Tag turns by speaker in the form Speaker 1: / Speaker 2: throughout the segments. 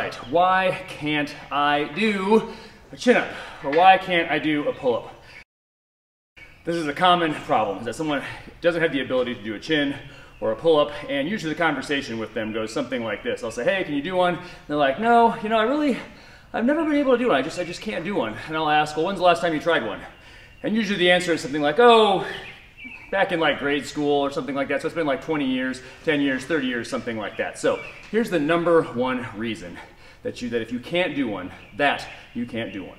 Speaker 1: right, why can't I do a chin-up? Or why can't I do a pull-up? This is a common problem, is that someone doesn't have the ability to do a chin or a pull-up, and usually the conversation with them goes something like this. I'll say, hey, can you do one? And they're like, no, I've never been able to do one. I just can't do one. And I'll ask, well, when's the last time you tried one? And usually the answer is something like, oh, back in like grade school or something like that. So it's been like 20 years, 10 years, 30 years, something like that. So here's the number one reason that if you can't do one, that you can't do one.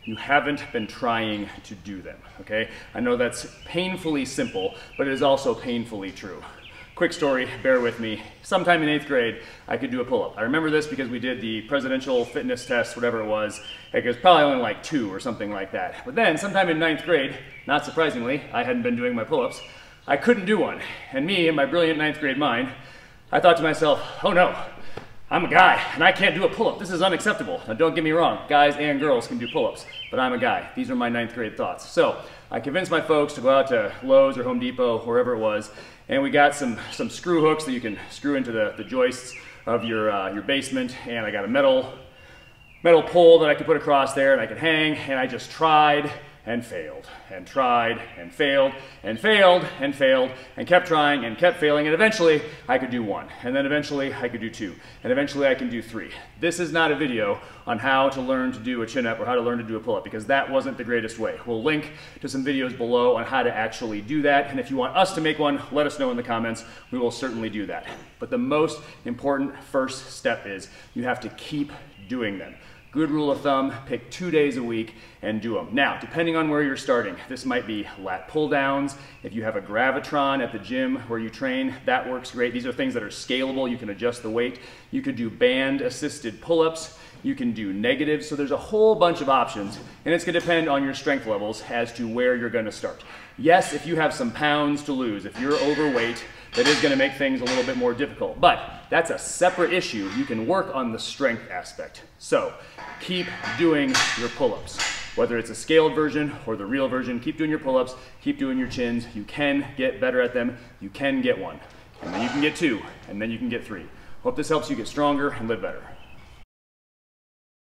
Speaker 1: You haven't been trying to do them, okay? I know that's painfully simple, but it is also painfully true. Quick story, bear with me. Sometime in 8th grade, I could do a pull-up. I remember this because we did the presidential fitness test, whatever it was. It was probably only like 2 or something like that. But then, sometime in 9th grade, not surprisingly, I hadn't been doing my pull-ups. I couldn't do one. And me, in my brilliant 9th grade mind, I thought to myself, oh no, I'm a guy and I can't do a pull-up. This is unacceptable. Now don't get me wrong, guys and girls can do pull-ups, but I'm a guy. These are my 9th grade thoughts. So I convinced my folks to go out to Lowe's or Home Depot, wherever it was, and we got some screw hooks that you can screw into the joists of your basement, and I got a metal pole that I could put across there and I could hang, and I just tried and failed and tried and failed and failed and failed and kept trying and kept failing, and eventually I could do 1, and then eventually I could do 2, and eventually I can do 3. This is not a video on how to learn to do a chin-up or how to learn to do a pull-up, because that wasn't the greatest way. We'll link to some videos below on how to actually do that, and if you want us to make one, let us know in the comments. We will certainly do that. But the most important first step is you have to keep doing them. Good rule of thumb, pick 2 days a week and do them. Now, depending on where you're starting, this might be lat pull downs. If you have a Gravitron at the gym where you train, that works great. These are things that are scalable. You can adjust the weight. You could do band assisted pull-ups. You can do negatives. So there's a whole bunch of options, and it's gonna depend on your strength levels as to where you're gonna start. Yes, if you have some pounds to lose, if you're overweight, that is gonna make things a little bit more difficult, but that's a separate issue. You can work on the strength aspect. So keep doing your pull-ups. Whether it's a scaled version or the real version, keep doing your pull-ups, keep doing your chins. You can get better at them. You can get 1, and then you can get 2, and then you can get 3. Hope this helps you get stronger and live better.